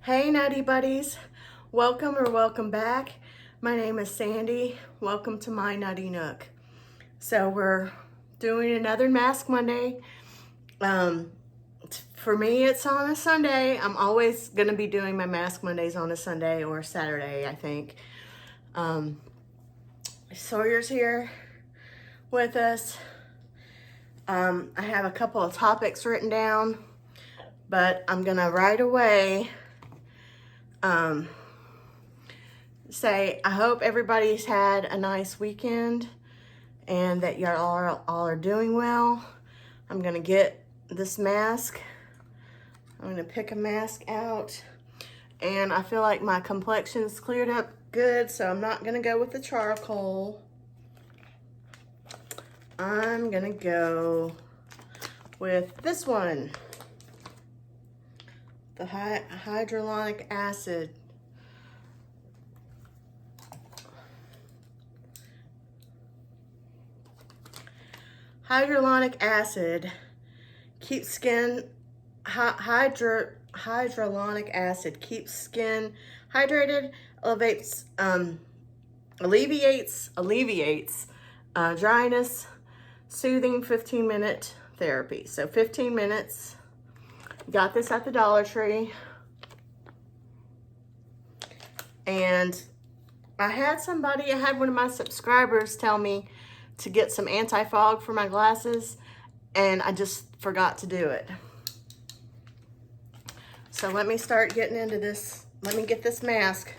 Hey Nutty Buddies, welcome or welcome back. My name is Sandy. Welcome to my Nutty Nook. So we're doing another Mask Monday. For me, it's on a Sunday. I'm always going to be doing my Mask Mondays on a Sunday or Saturday, I think. Sawyer's here with us. I have a couple of topics written down, but I'm going to right away say I hope everybody's had a nice weekend and that y'all all are doing well. I'm gonna get this mask. I'm gonna pick a mask out, and I feel like my complexion's cleared up good, so I'm not gonna go with the charcoal. I'm gonna go with this one, the hyaluronic acid. Hyaluronic acid keeps skin, hyaluronic acid keeps skin hydrated, alleviates dryness, soothing 15-minute therapy. So 15 minutes. Got this at the Dollar Tree. And I had one of my subscribers tell me to get some anti-fog for my glasses, and I just forgot to do it. So let me start getting into this. Let me get this mask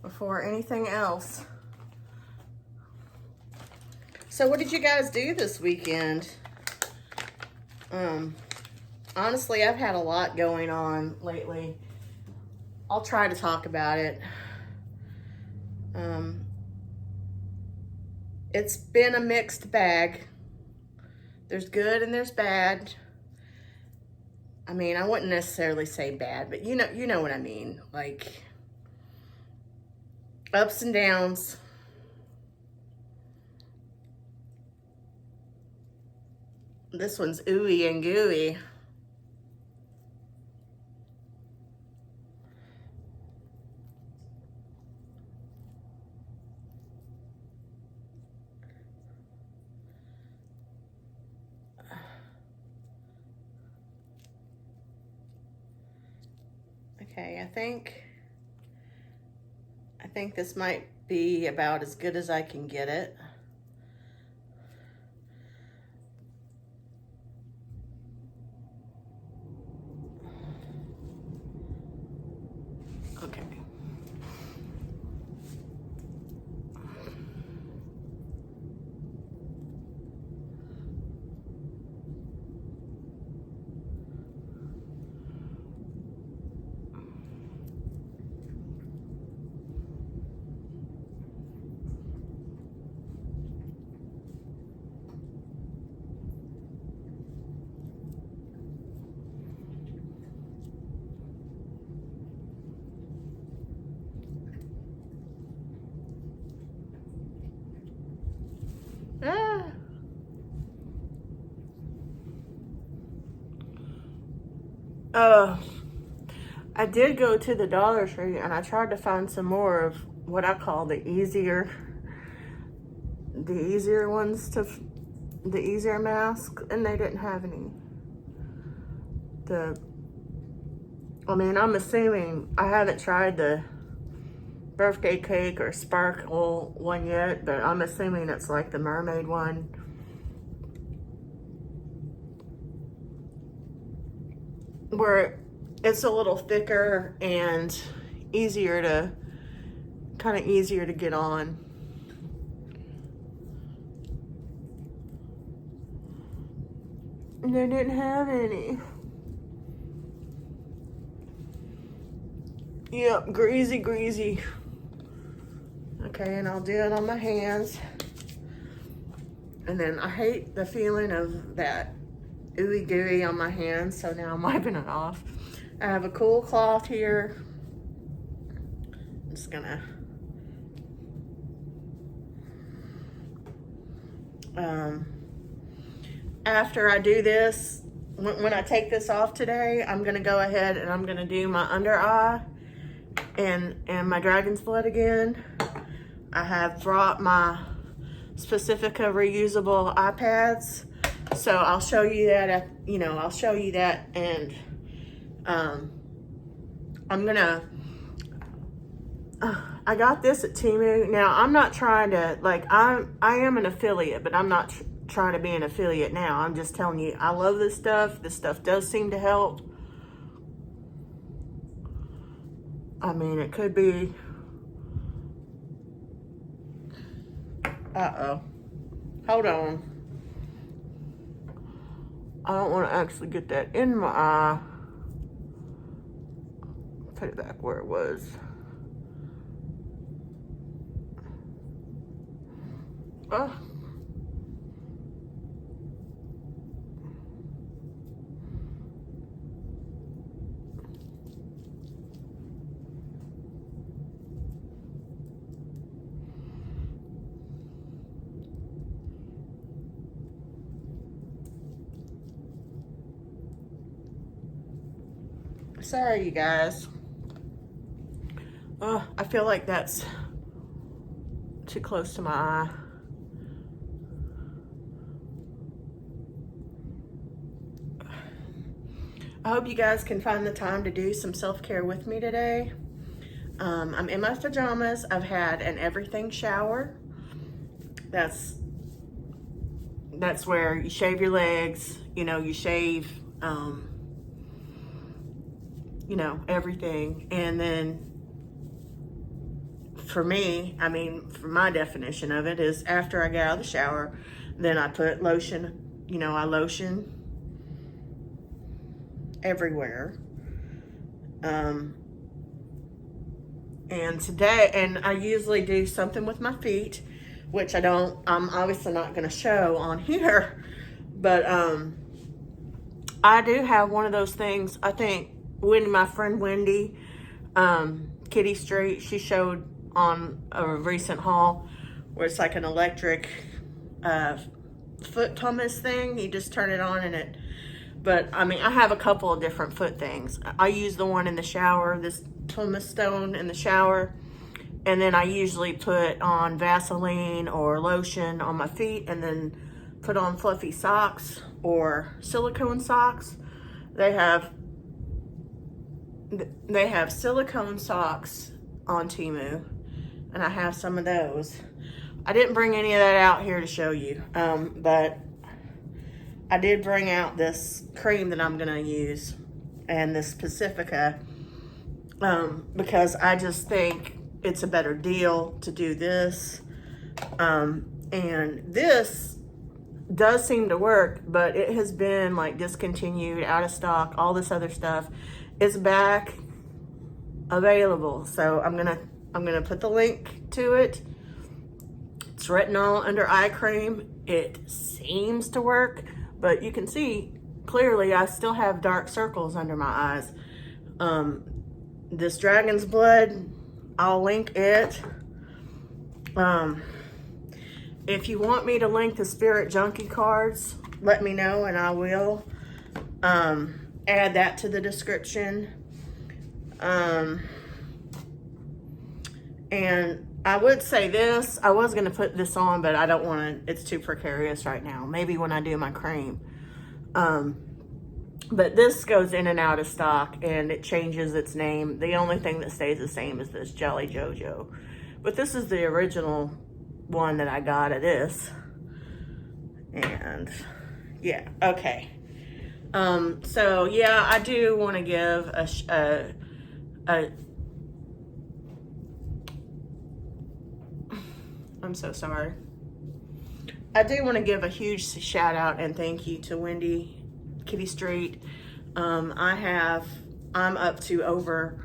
before anything else. So what did you guys do this weekend? Honestly, I've had a lot going on lately. I'll try to talk about it. It's been a mixed bag. There's good and there's bad. I mean, I wouldn't necessarily say bad, but you know what I mean. Like, ups and downs. This one's ooey and gooey. Okay, I think this might be about as good as I can get it. Okay. I did go to the Dollar Tree and I tried to find some more of what I call the easier masks, and they didn't have any. I'm assuming, I haven't tried the birthday cake or sparkle one yet, but I'm assuming it's like the mermaid one. Where it's a little thicker and kind of easier to get on. And they didn't have any. Yep, greasy. Okay, and I'll do it on my hands. And then I hate the feeling of that ooey gooey on my hands, so now I'm wiping it off. I have a cool cloth here. I'm just gonna after I do this, when I take this off today, I'm gonna go ahead and I'm gonna do my under eye and my dragon's blood again. I have brought my Specifica reusable eye pads, so I'll show you that. I'll show you that, and I'm gonna. I got this at Temu. Now I'm not trying to I am an affiliate, but I'm not trying to be an affiliate now. I'm just telling you, I love this stuff. This stuff does seem to help. I mean, it could be. Uh-oh. Hold on. I don't want to actually get that in my eye. Put it back where it was. Oh. Sorry, you guys. Oh, I feel like that's too close to my eye. I hope you guys can find the time to do some self-care with me today. I'm in my pajamas. I've had an everything shower. That's where you shave your legs, you shave, everything. And then for me, for my definition of it is after I get out of the shower, then I put lotion, I lotion everywhere. And today, and I usually do something with my feet, which I'm obviously not going to show on here, but I do have one of those things. I think my friend Wendy, Kitty Street, she showed on a recent haul where it's like an electric foot Thomas thing. You just turn it on and it, but I have a couple of different foot things. I use the one in the shower, this Thomas stone in the shower, and then I usually put on Vaseline or lotion on my feet and then put on fluffy socks or silicone socks. They have silicone socks on Temu, and I have some of those. I didn't bring any of that out here to show you, but I did bring out this cream that I'm gonna use and this Pacifica, because I just think it's a better deal to do this. And this does seem to work, but it has been discontinued, out of stock, all this other stuff is back available. So I'm gonna put the link to it. It's retinol under eye cream. It seems to work, but you can see clearly I still have dark circles under my eyes. This dragon's blood, I'll link it. If you want me to link the Spirit Junkie cards, let me know and I will add that to the description. And I would say this, I was gonna put this on, but I don't wanna, it's too precarious right now. Maybe when I do my cream. But this goes in and out of stock and it changes its name. The only thing that stays the same is this Jelly Jojo. But this is the original one that I got of this. And yeah, okay. So yeah, I do want to give I'm so sorry. I do want to give a huge shout out and thank you to Wendy, Kitty Street. I'm up to over,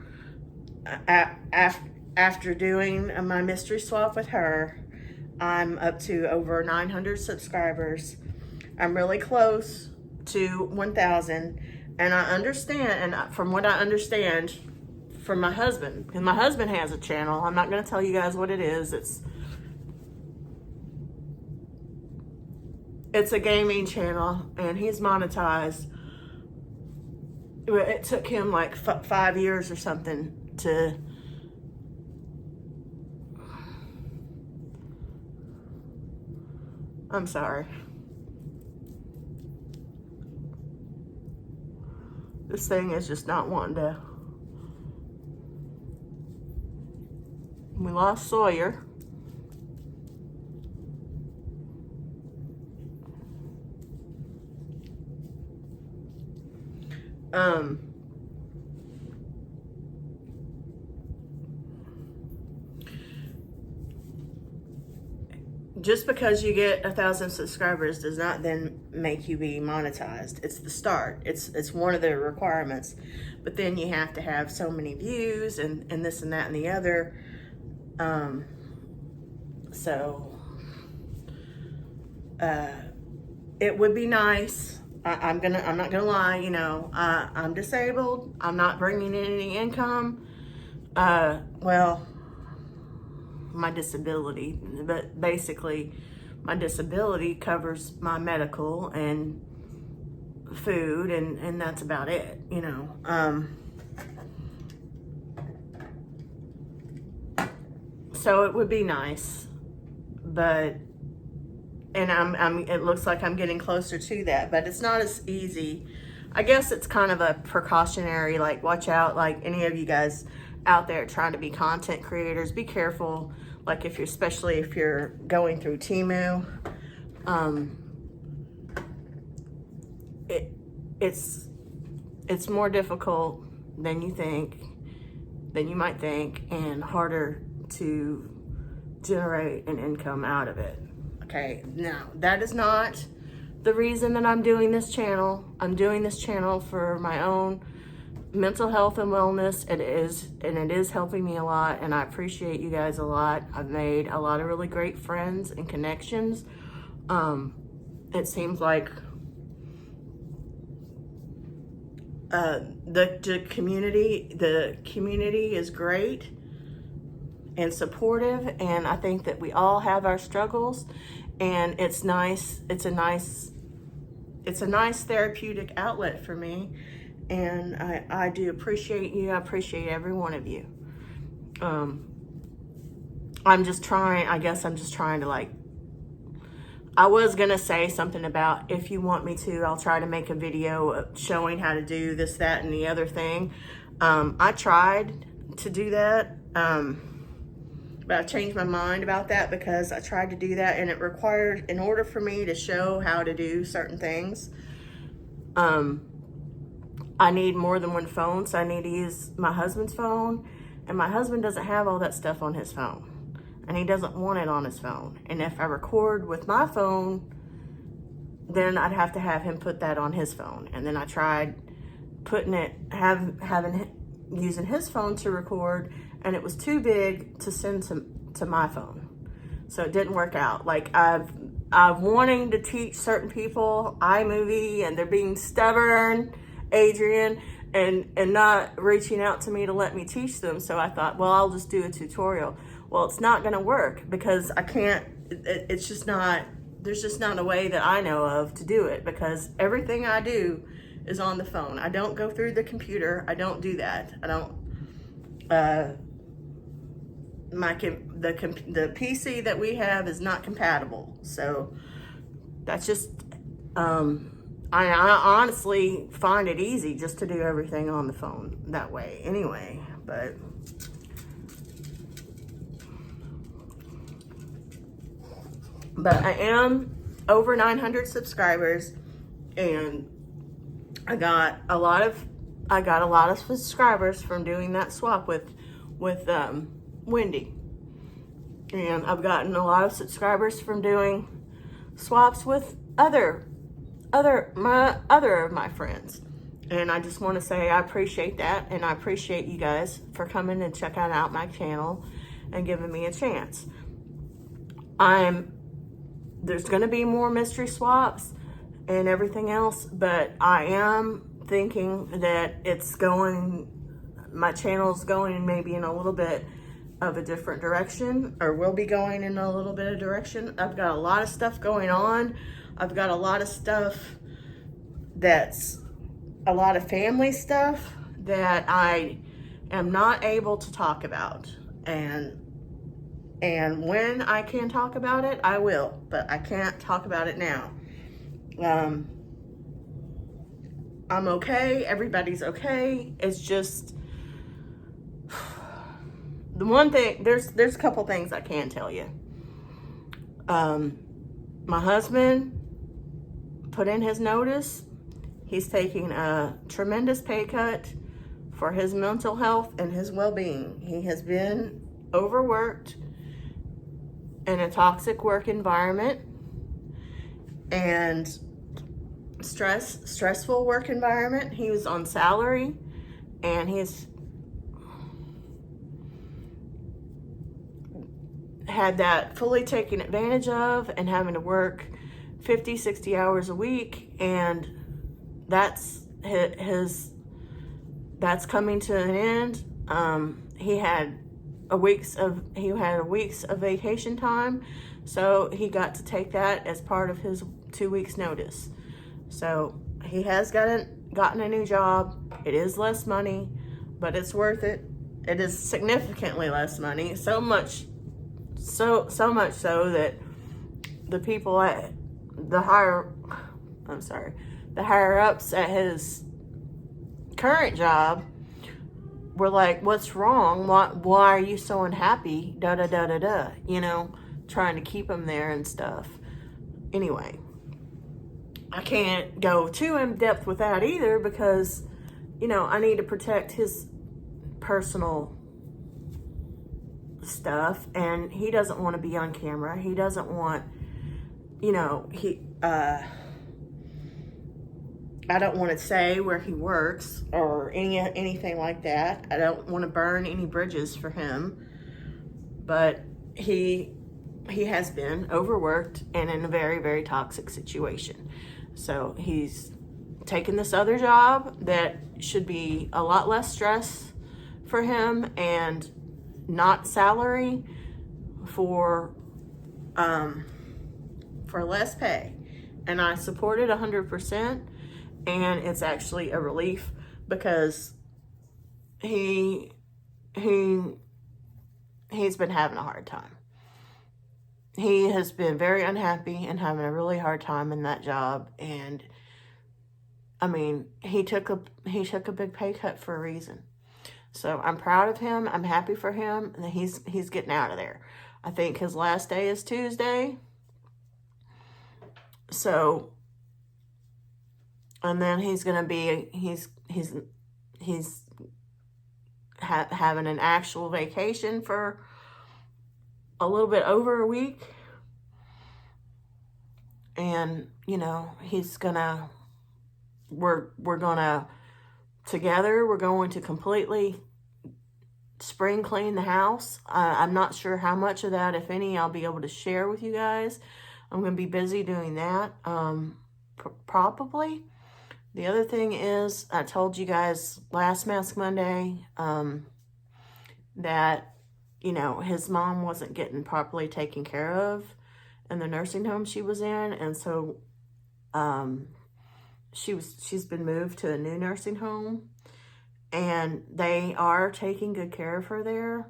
after doing my mystery swap with her, I'm up to over 900 subscribers. I'm really close to 1,000, and I understand, and from what I understand from my husband, because my husband has a channel. I'm not going to tell you guys what it is. It's a gaming channel, and he's monetized. it took him like 5 years or something to, I'm sorry. This thing is just not wanting to. We lost Sawyer. Just because you get 1,000 subscribers does not then make you be monetized. It's the start. It's one of the requirements. But then you have to have so many views and this and that and the other. It would be nice. I'm not gonna lie, you know, I'm disabled. I'm not bringing in any income. Well, my disability, but basically my disability covers my medical and food, and that's about it, you know. So it would be nice, but, and it looks like I'm getting closer to that, but it's not as easy. I guess it's kind of a precautionary, like, watch out, like any of you guys out there trying to be content creators, be careful. Like especially if you're going through Temu, it's more difficult than you might think, and harder to generate an income out of it. Okay, now that is not the reason that I'm doing this channel. I'm doing this channel for my own mental health and wellness. It is helping me a lot, and I appreciate you guys a lot. I've made a lot of really great friends and connections. It seems like the community is great and supportive, and I think that we all have our struggles, and it's nice. It's a nice therapeutic outlet for me. And I do appreciate you. I appreciate every one of you. I'm just trying to, like, I was going to say something about, if you want me to, I'll try to make a video showing how to do this, that, and the other thing. I tried to do that, but I changed my mind about that, because I tried to do that, and it required, in order for me to show how to do certain things, I need more than one phone, so I need to use my husband's phone, and my husband doesn't have all that stuff on his phone, and he doesn't want it on his phone. And if I record with my phone, then I'd have to have him put that on his phone. And then I tried putting it, using his phone to record, and it was too big to send to my phone, so it didn't work out. Like, I've wanting to teach certain people iMovie, and they're being stubborn, Adrian, and not reaching out to me to let me teach them. So I thought, well, I'll just do a tutorial. Well, it's not going to work, because I can't, it's just not, there's just not a way that I know of to do it, because everything I do is on the phone. I don't go through the computer. I don't do that. I don't, the PC that we have is not compatible. So that's just, I honestly find it easy just to do everything on the phone that way anyway, but I am over 900 subscribers, and I got a lot of subscribers from doing that swap with Wendy, and I've gotten a lot of subscribers from doing swaps with other of my friends. And I just want to say I appreciate that, and I appreciate you guys for coming and checking out my channel and giving me a chance. There's going to be more mystery swaps and everything else, but I am thinking that my channel's going maybe in a little bit of a different direction, or will be going in a little bit of direction. I've got a lot of stuff going on. I've got a lot of stuff that's a lot of family stuff that I am not able to talk about. And when I can talk about it, I will, but I can't talk about it now. I'm okay. Everybody's okay. It's just the one thing. There's a couple things I can tell you. My husband put in his notice. He's taking a tremendous pay cut for his mental health and his well-being. He has been overworked in a toxic work environment and stressful work environment. He was on salary, and he's had that fully taken advantage of, and having to work 50, 60 hours a week, and that's that's coming to an end. He had a week's of vacation time, so he got to take that as part of his 2 weeks notice. So he has gotten a new job. It is less money, but it's worth it. It is significantly less money, so much so that the people at the higher ups at his current job were like, "What's wrong? Why are you so unhappy?" Da da da da da. You know, trying to keep him there and stuff. Anyway, I can't go too in depth with that either, because, you know, I need to protect his personal stuff, and he doesn't want to be on camera. He doesn't want, you know, I don't want to say where he works or anything like that. I don't want to burn any bridges for him, but he has been overworked and in a very, very toxic situation. So he's taken this other job that should be a lot less stress for him and not salary, for less pay. And I support it 100%. And it's actually a relief, because he's been having a hard time. He has been very unhappy and having a really hard time in that job. And I mean, he took a big pay cut for a reason. So I'm proud of him. I'm happy for him, and he's getting out of there. I think his last day is Tuesday. So, and then he's gonna be having an actual vacation for a little bit over a week. And, you know, we're going to completely spring clean the house. I'm not sure how much of that, if any, I'll be able to share with you guys. I'm going to be busy doing that, probably. The other thing is, I told you guys last Mask Monday that, you know, his mom wasn't getting properly taken care of in the nursing home she was in. And so she's been moved to a new nursing home, and they are taking good care of her there.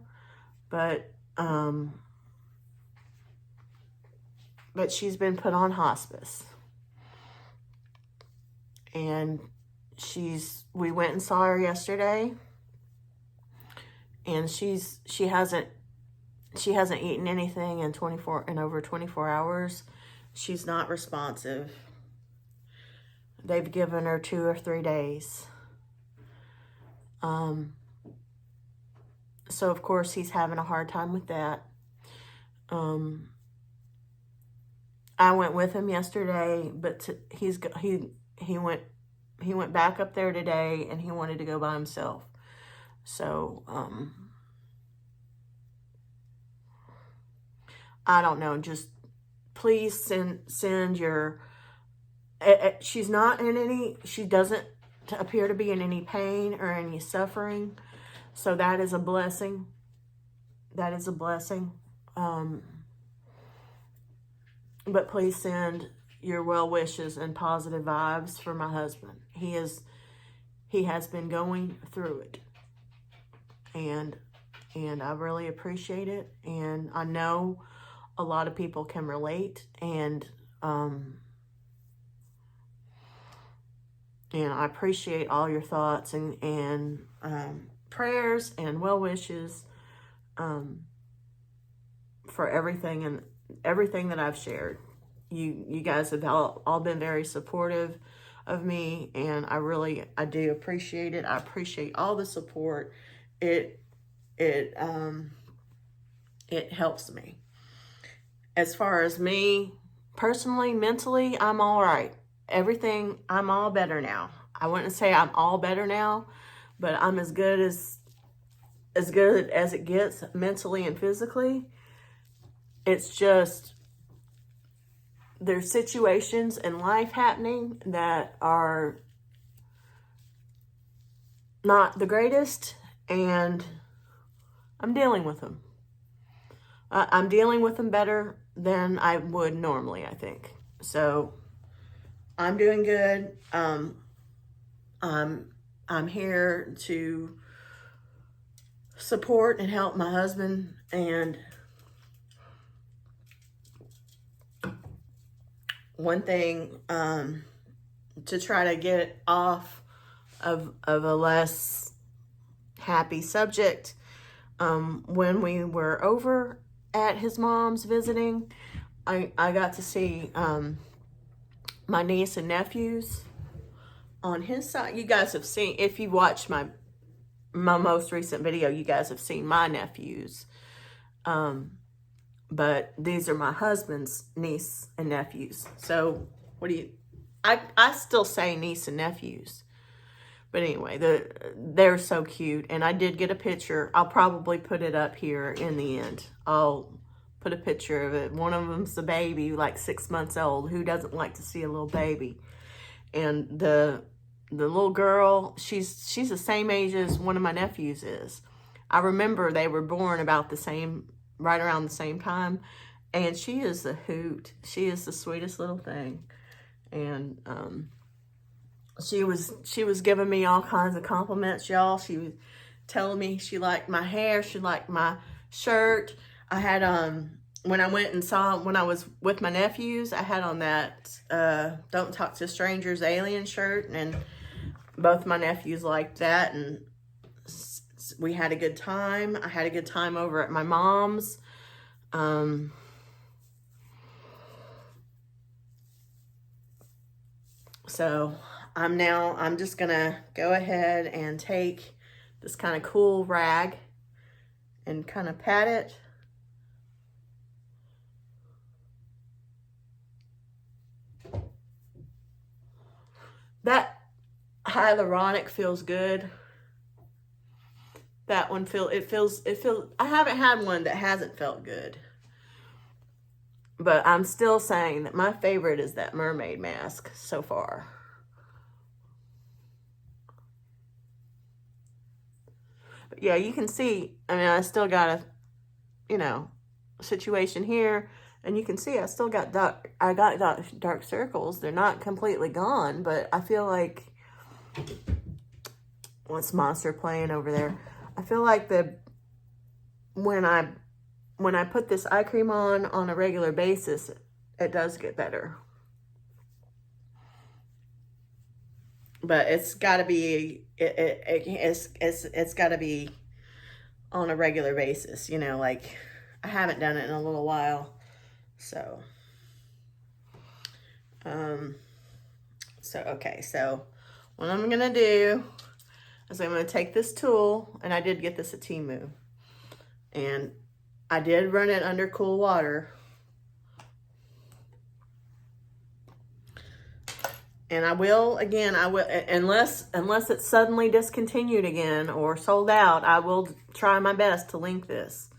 But she's been put on hospice. And we went and saw her yesterday, and she hasn't eaten anything in over 24 hours. She's not responsive. They've given her 2 or 3 days. So of course he's having a hard time with that. I went with him yesterday, but he went back up there today, and he wanted to go by himself. So, I don't know, just please send your, she doesn't appear to be in any pain or any suffering. So that is a blessing. That is a blessing. But please send your well wishes and positive vibes for my husband. He is he has been going through it. And I really appreciate it. And I know a lot of people can relate. And I appreciate all your thoughts and prayers and well wishes for everything and everything that I've shared. You guys have all been very supportive of me, and I do appreciate it. I appreciate all the support. It helps me. As far as me personally, mentally, I'm all right. Everything, I'm all better now. I wouldn't say I'm all better now, but I'm as good as it gets mentally and physically. It's just, there's situations in life happening that are not the greatest, and I'm dealing with them. I'm dealing with them better than I would normally, I think. So I'm doing good. I'm here to support and help my husband, and one thing to try to get off of a less happy subject. When we were over at his mom's visiting, I got to see my niece and nephews on his side. You guys have seen, if you watched my most recent video, you guys have seen my nephews. But these are my husband's niece and nephews. So I still say niece and nephews. But anyway, they're so cute. And I did get a picture. I'll probably put it up here in the end. I'll put a picture of it. One of them's a baby, like 6 months old. Who doesn't like to see a little baby? And the little girl, she's the same age as one of my nephews is. I remember they were born right around the same time. And she is a hoot. She is the sweetest little thing. And she was giving me all kinds of compliments, y'all. She was telling me she liked my hair, she liked my shirt. I had when I was with my nephews, I had on that Don't Talk to Strangers alien shirt, and both my nephews liked that, and we had a good time. I had a good time over at my mom's. So I'm just gonna go ahead and take this kind of cool rag and kind of pat it. That hyaluronic feels good. That one feels, I haven't had one that hasn't felt good. But I'm still saying that my favorite is that mermaid mask so far. But yeah, you can see, I mean, I still got a, situation here. And you can see I still got dark circles. They're not completely gone, but I feel like, what's Monster playing over there? I feel like when I put this eye cream on a regular basis, it does get better. But it's got to be it's got to be on a regular basis, like I haven't done it in a little while. So okay, so what I'm going to do is I'm going to take this tool, and I did get this at Temu, and I did run it under cool water. And I will, unless it's suddenly discontinued again or sold out, I will try my best to link this.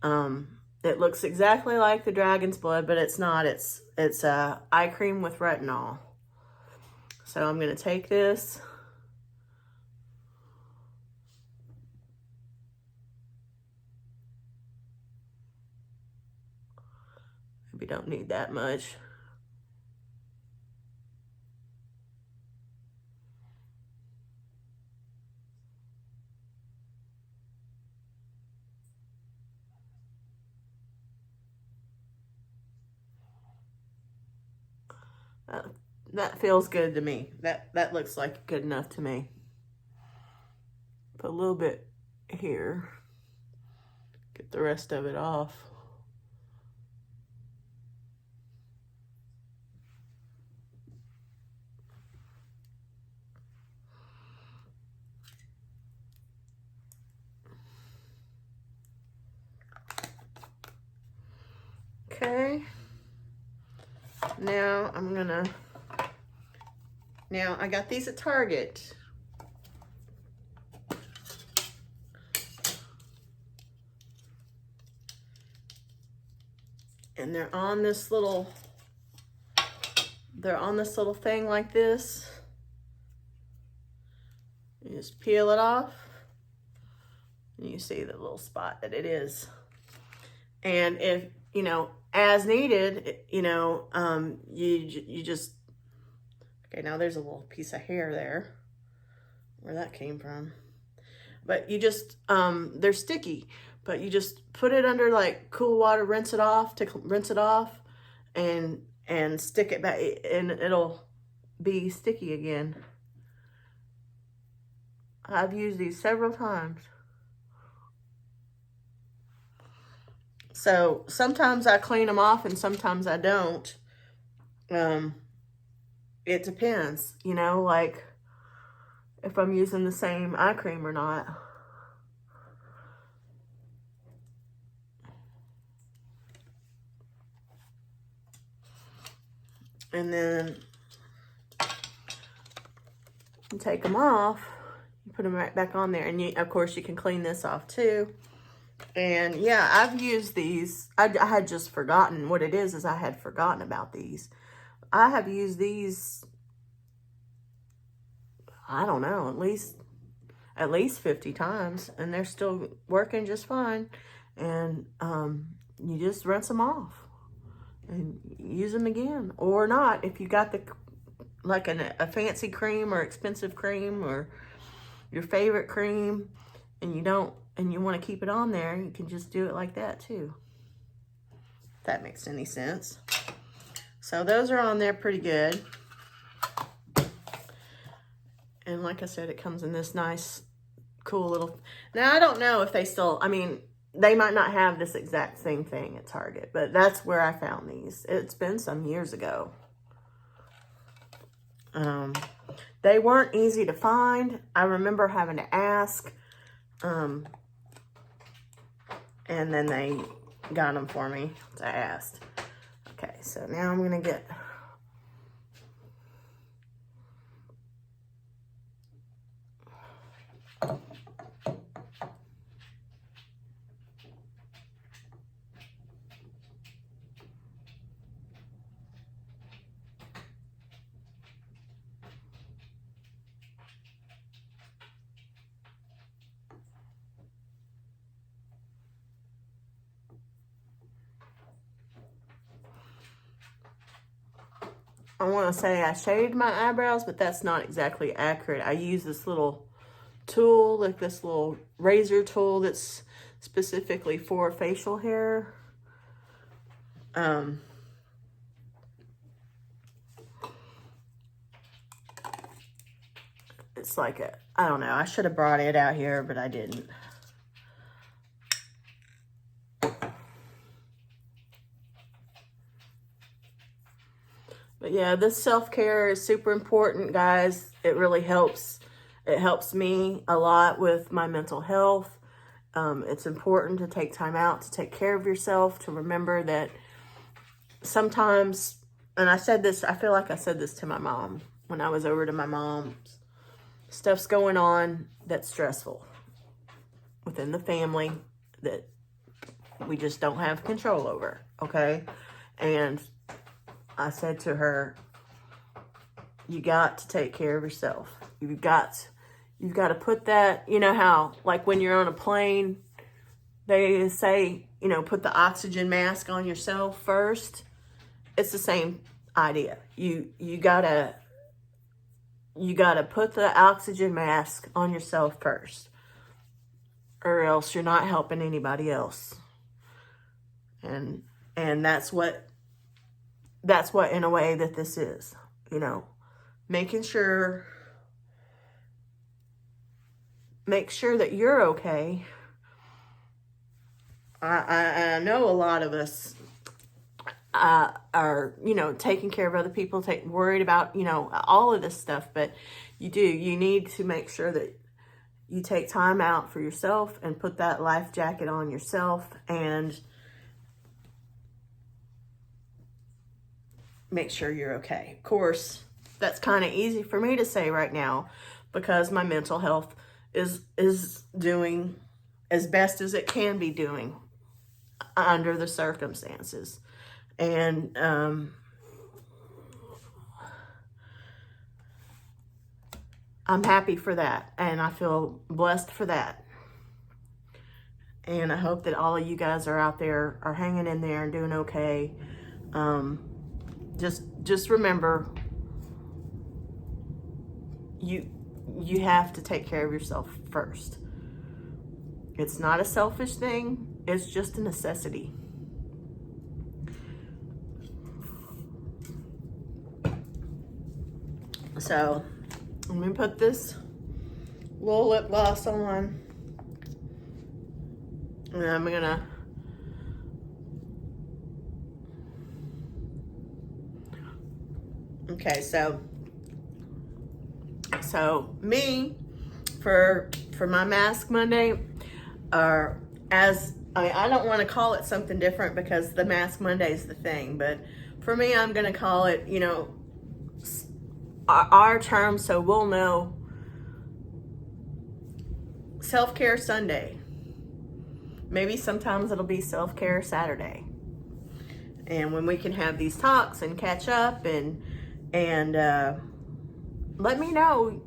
It looks exactly like the dragon's blood, but it's not. It's eye cream with retinol. So I'm going to take this. We don't need that much. That feels good to me. That looks like good enough to me. Put a little bit here. Get the rest of it off. Okay. Now I got these at Target. And they're on this little thing like this. You just peel it off. And you see the little spot that it is. And if, as needed, you just, okay, now there's a little piece of hair there, where that came from. But you just, they're sticky, but you just put it under like cool water, rinse it off, and stick it back, and it'll be sticky again. I've used these several times. So sometimes I clean them off and sometimes I don't. It depends, like if I'm using the same eye cream or not. And then you take them off, you put them right back on there, and of course you can clean this off too. And yeah, I've used these. I had just forgotten what it is I had forgotten about these. I have used these, I don't know, at least 50 times, and they're still working just fine. And you just rinse them off and use them again, or not. If you got a fancy cream or expensive cream or your favorite cream, and you want to keep it on there, you can just do it like that too. If that makes any sense. So those are on there pretty good. And like I said, it comes in this nice, cool little... Now, I don't know if they still... they might not have this exact same thing at Target, but that's where I found these. It's been some years ago. They weren't easy to find. I remember having to ask. And then they got them for me. I asked. Okay, so now I'm going to get... I want to say I shaved my eyebrows, but that's not exactly accurate. I use this little tool, like this little razor tool that's specifically for facial hair. It's like I don't know, I should have brought it out here, but I didn't. But yeah, this self-care is super important, guys. It really helps. It helps me a lot with my mental health. It's important to take time out to take care of yourself, to remember that sometimes, and I feel like I said this to my mom when I was over to my mom's, stuff's going on that's stressful within the family that we just don't have control over, okay? And I said to her, you got to take care of yourself. You've got to put that, you know how, like when you're on a plane, they say, put the oxygen mask on yourself first. It's the same idea. You gotta put the oxygen mask on yourself first, or else you're not helping anybody else. And that's what that's what, in a way, that this is, making sure, make sure that you're okay. I know a lot of us are, taking care of other people, worried about, all of this stuff, but you need to make sure that you take time out for yourself and put that life jacket on yourself and make sure you're okay. Of course, that's kind of easy for me to say right now because my mental health is doing as best as it can be doing under the circumstances. And I'm happy for that, and I feel blessed for that. And I hope that all of you guys are out there, are hanging in there and doing okay. Just remember, you have to take care of yourself first. It's not a selfish thing, it's just a necessity. So, I'm going to put this little lip gloss on. And I'm going to okay, so me, for my Mask Monday, or I don't want to call it something different because the Mask Monday is the thing, but for me, I'm going to call it, our term, so we'll know, Self-Care Sunday. Maybe sometimes it'll be Self-Care Saturday. And when we can have these talks and catch up and let me know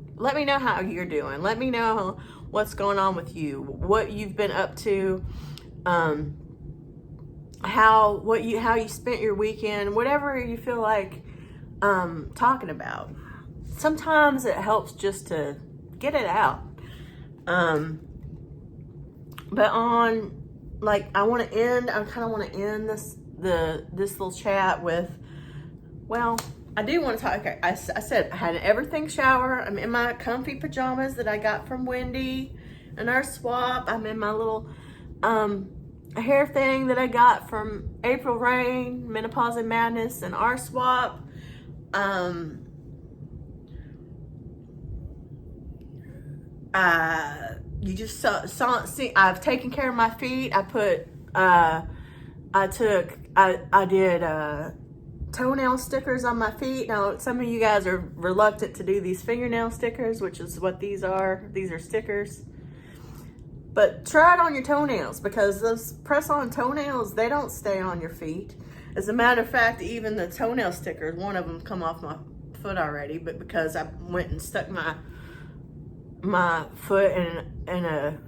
how you're doing. Let me know what's going on with you, what you've been up to, how you spent your weekend, whatever you feel like talking about. Sometimes it helps just to get it out. But I kind of want to end this little chat with, well, I do want to talk. Okay, I said I had an everything shower. I'm in my comfy pajamas that I got from Wendy and our swap. I'm in my little hair thing that I got from April Rain, Menopause and Madness, and our swap. You just see, I've taken care of my feet. I did toenail stickers on my feet. Now, some of you guys are reluctant to do these fingernail stickers, which is what these are. These are stickers. But try it on your toenails, because those press-on toenails, they don't stay on your feet. As a matter of fact, even the toenail stickers, one of them come off my foot already, but because I went and stuck my foot in a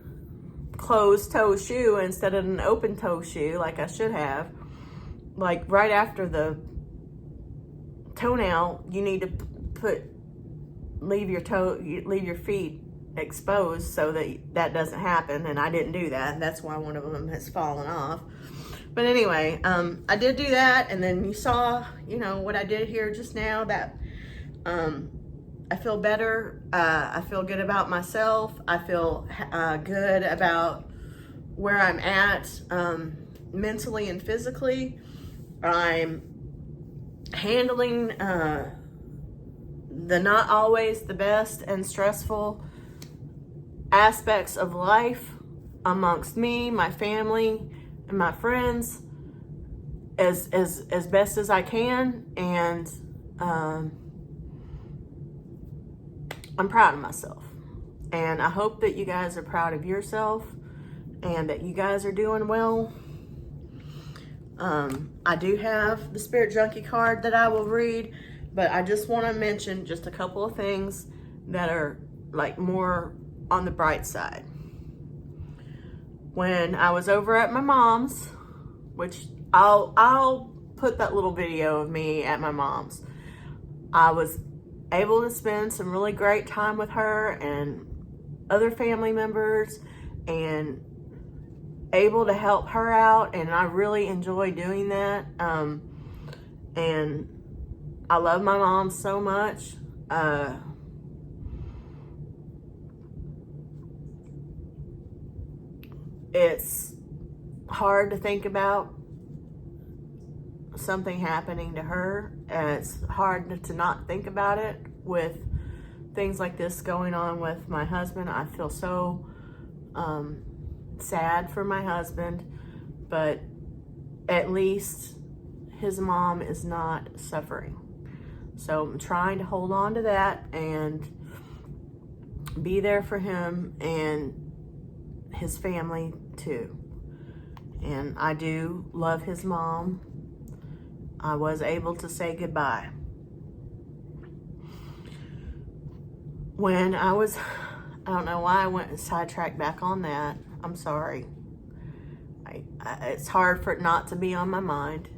closed toe shoe instead of an open toe shoe like I should have, like right after the toenail, you need to leave your feet exposed so that doesn't happen, and I didn't do that, and that's why one of them has fallen off. But anyway, I did do that, and then you saw, what I did here just now, that I feel better. I feel good about myself. I feel good about where I'm at mentally and physically. I'm handling the not always the best and stressful aspects of life amongst me, my family, and my friends as best as I can, and I'm proud of myself, and I hope that you guys are proud of yourself and that you guys are doing well. I do have the Spirit Junkie card that I will read, but I just want to mention just a couple of things that are like more on the bright side. When I was over at my mom's, which I'll put that little video of me at my mom's, I was able to spend some really great time with her and other family members, and able to help her out, and I really enjoy doing that. And I love my mom so much. It's hard to think about something happening to her. It's hard to not think about it with things like this going on with my husband. I feel so sad for my husband, but at least his mom is not suffering. So I'm trying to hold on to that and be there for him and his family too. And I do love his mom. I was able to say goodbye. When I don't know why I went sidetracked back on that. I'm sorry. It's hard for it not to be on my mind.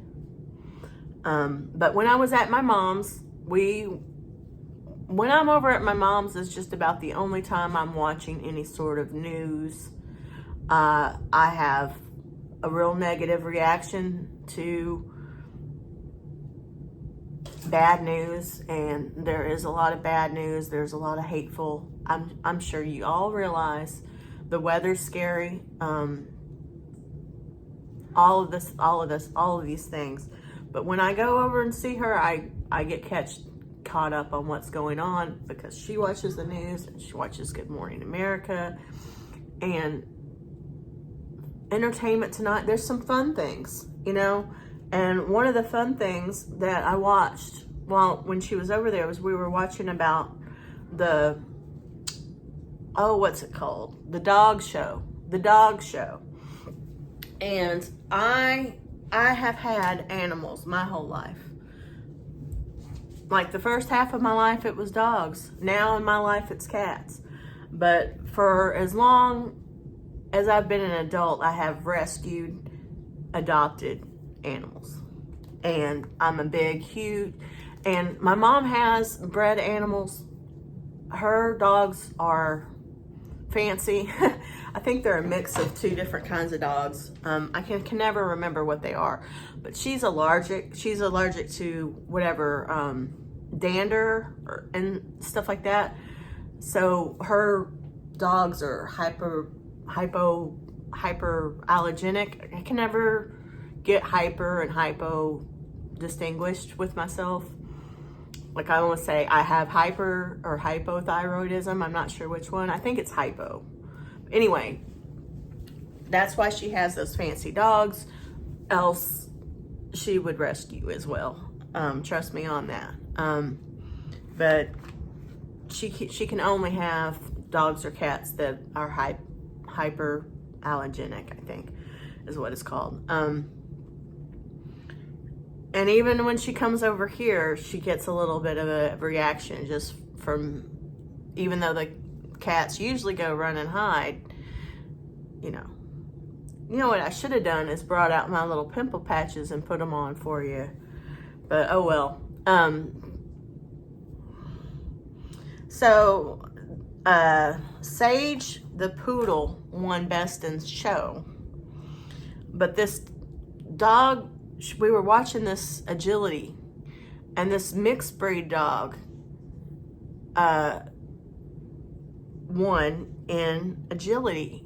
But when I was at my mom's, when I'm over at my mom's is just about the only time I'm watching any sort of news. I have a real negative reaction to bad news, and there is a lot of bad news. There's a lot of hateful. I'm sure you all realize the weather's scary. All of these things. But when I go over and see her, I get caught up on what's going on because she watches the news and she watches Good Morning America and Entertainment Tonight. There's some fun things, you know. And one of the fun things that I watched when she was over there was we were watching about what's it called? The dog show. And I have had animals my whole life. Like the first half of my life, it was dogs. Now in my life, it's cats. But for as long as I've been an adult, I have rescued, adopted animals. And I'm a huge, and my mom has bred animals. Her dogs are fancy. I think they're a mix of two different kinds of dogs. I can never remember what they are, but she's allergic to whatever, dander and stuff like that. So her dogs are hyperallergenic. I can never get hyper and hypo distinguished with myself. Like I want to say I have hyper or hypothyroidism. I'm not sure which one. I think it's hypo. Anyway, that's why she has those fancy dogs. Else she would rescue as well. Trust me on that. But she can only have dogs or cats that are hyperallergenic, I think is what it's called. And even when she comes over here, she gets a little bit of a reaction just from, even though the cats usually go run and hide, you know. You know what I should have done is brought out my little pimple patches and put them on for you. But oh well. So Sage the poodle won Best in Show. But this dog, we were watching this agility, and this mixed breed dog won in agility.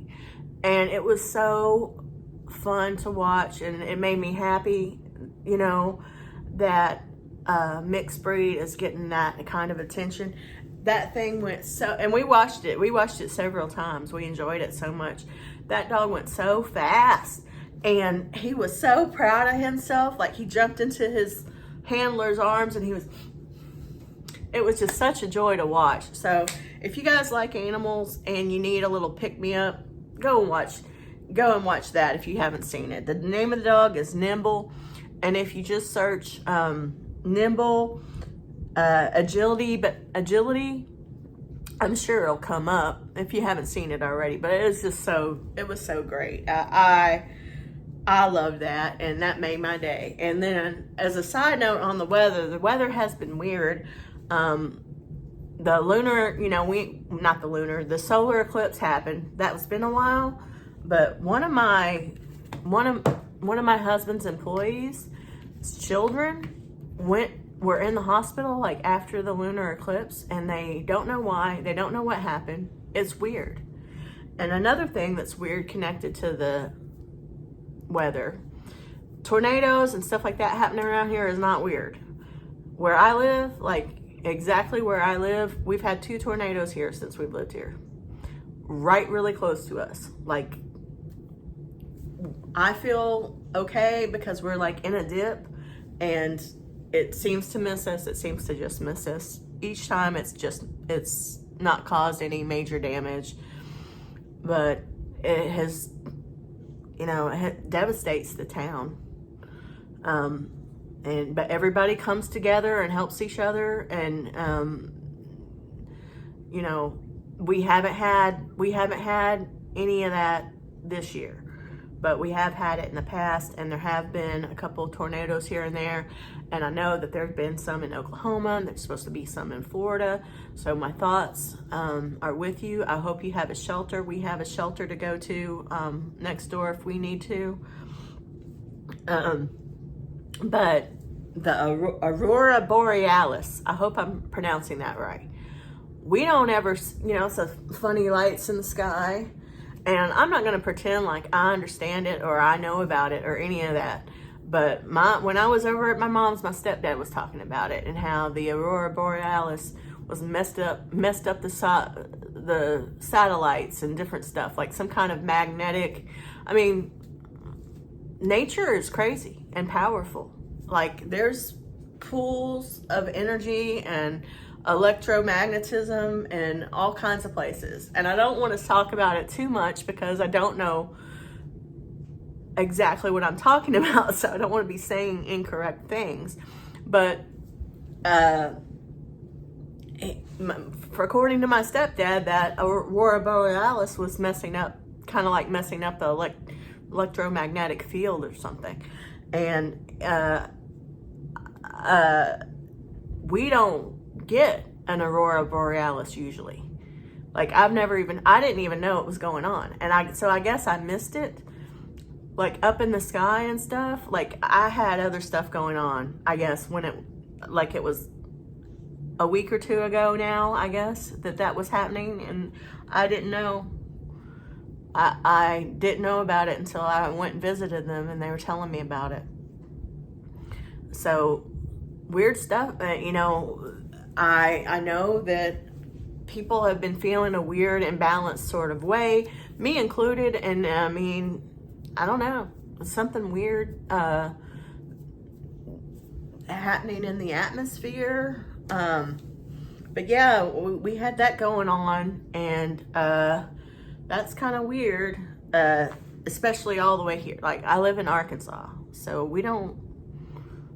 And it was so fun to watch, and it made me happy, you know, that mixed breed is getting that kind of attention. That thing went so, and we watched it several times. We enjoyed it so much. That dog went so fast, and he was so proud of himself. Like he jumped into his handler's arms, and it was just such a joy to watch. So if you guys like animals and you need a little pick-me-up, go and watch that if you haven't seen it. The name of the dog is Nimble, and if you just search Nimble agility, I'm sure it'll come up if you haven't seen it already. But it was so great. I loved that, and that made my day. And then as a side note on the weather has been weird. The lunar, you know, the solar eclipse happened. That's been a while, but one of my husband's employees' children were in the hospital like after the lunar eclipse, and they don't know why. They don't know what happened. It's weird. And another thing that's weird connected to the weather, tornadoes and stuff like that happening around here is not weird. Where I live, like exactly where I live, we've had 2 tornadoes here since we've lived here. Right really close to us. Like, I feel okay because we're like in a dip, and it seems to miss us. It seems to just miss us. Each time it's not caused any major damage, but it has, it devastates the town. But everybody comes together and helps each other, and we haven't had any of that this year, but we have had it in the past, and there have been a couple of tornadoes here and there, and I know that there's been some in Oklahoma, and there's supposed to be some in Florida. So my thoughts are with you. I hope you have a shelter. We have a shelter to go to next door if we need to. But the Aurora Borealis, I hope I'm pronouncing that right. We don't ever, it's a funny lights in the sky. And I'm not going to pretend like I understand it or I know about it or any of that. But when I was over at my mom's, my stepdad was talking about it and how the Aurora Borealis was messed up the satellites and different stuff, like some kind of magnetic. I mean, nature is crazy and powerful. Like, there's pools of energy and electromagnetism and all kinds of places. And I don't want to talk about it too much because I don't know exactly what I'm talking about, so I don't want to be saying incorrect things. But according to my stepdad, that Aurora Borealis was messing up the electromagnetic field or something. And we don't get an Aurora Borealis usually. Like, I didn't even know it was going on. And so I guess I missed it, like up in the sky and stuff. Like, I had other stuff going on, I guess, when it was a week or 2 ago now, I guess, that was happening. And I didn't know. I didn't know about it until I went and visited them, and they were telling me about it. So, weird stuff. I know that people have been feeling a weird, imbalanced sort of way, me included. And I mean, I don't know, something weird happening in the atmosphere. But yeah, we had that going on, and that's kind of weird, especially all the way here. Like, I live in Arkansas, so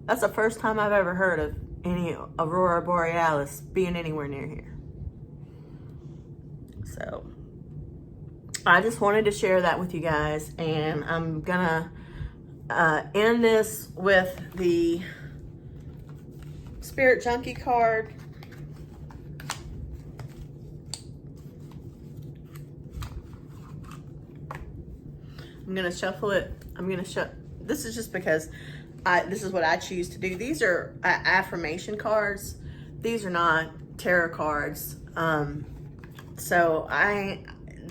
that's the first time I've ever heard of any Aurora Borealis being anywhere near here. So I just wanted to share that with you guys, and I'm gonna end this with the Spirit Junkie card. I'm gonna shuffle it. This is just because this is what I choose to do. These are affirmation cards. These are not tarot cards. So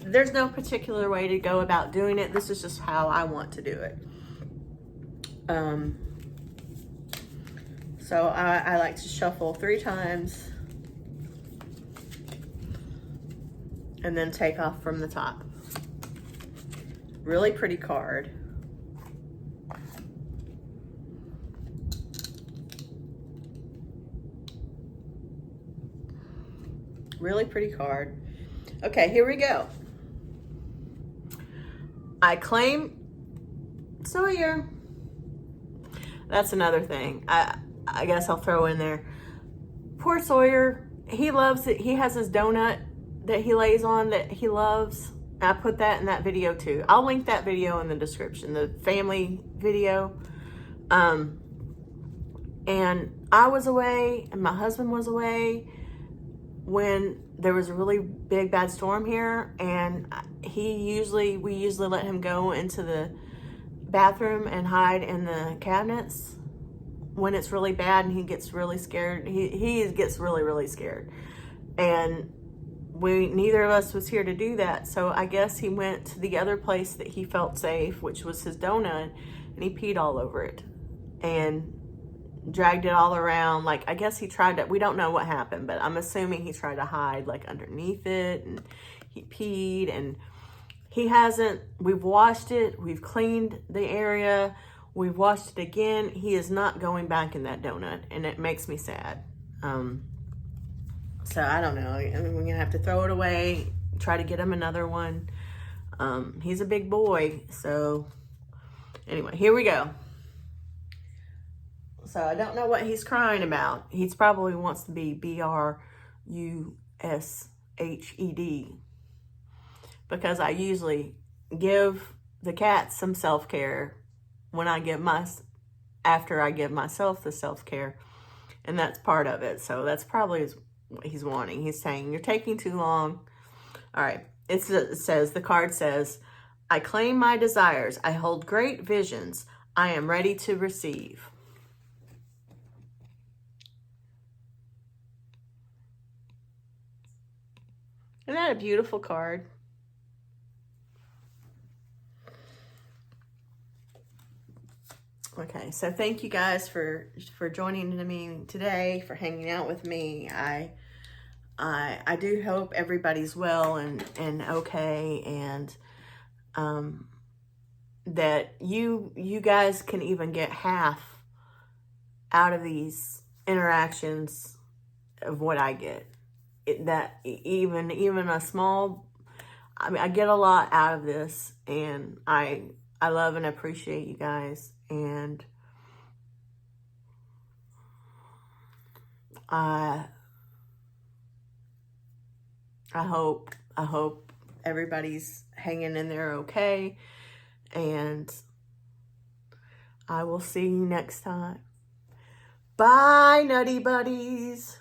there's no particular way to go about doing it. This is just how I want to do it. So I like to shuffle 3 times and then take off from the top. Really pretty card. Really pretty card. Okay, here we go. I claim Sawyer. That's another thing. I guess I'll throw in there. Poor Sawyer. He loves it. He has his donut that he lays on that he loves. I put that in that video too. I'll link that video in the description, the family video. And I was away and my husband was away when there was a really big bad storm here, and we usually let him go into the bathroom and hide in the cabinets when it's really bad and he gets really scared. He gets really, really scared. And neither of us was here to do that. So I guess he went to the other place that he felt safe, which was his donut, and he peed all over it and dragged it all around. Like, I guess he tried to, we don't know what happened, but I'm assuming he tried to hide like underneath it, and he peed, and he hasn't, we've washed it, we've cleaned the area, we've washed it again. He is not going back in that donut, and it makes me sad. So I don't know. I mean, we're gonna have to throw it away, try to get him another one. He's a big boy. So anyway, here we go. So I don't know what he's crying about. He's probably wants to be BRUSHED, because I usually give the cats some self-care when I give after I give myself the self-care, and that's part of it. So that's probably what he's wanting. He's saying, you're taking too long. All right. It says, the card says, I claim my desires. I hold great visions. I am ready to receive. Isn't that a beautiful card? Okay, so thank you guys for joining me today, for hanging out with me. I do hope everybody's well and okay, and that you guys can even get half out of these interactions of what I get. Even a small, I mean, I get a lot out of this, and I love and appreciate you guys, and I hope everybody's hanging in there okay, and I will see you next time. Bye, Nutty Buddies.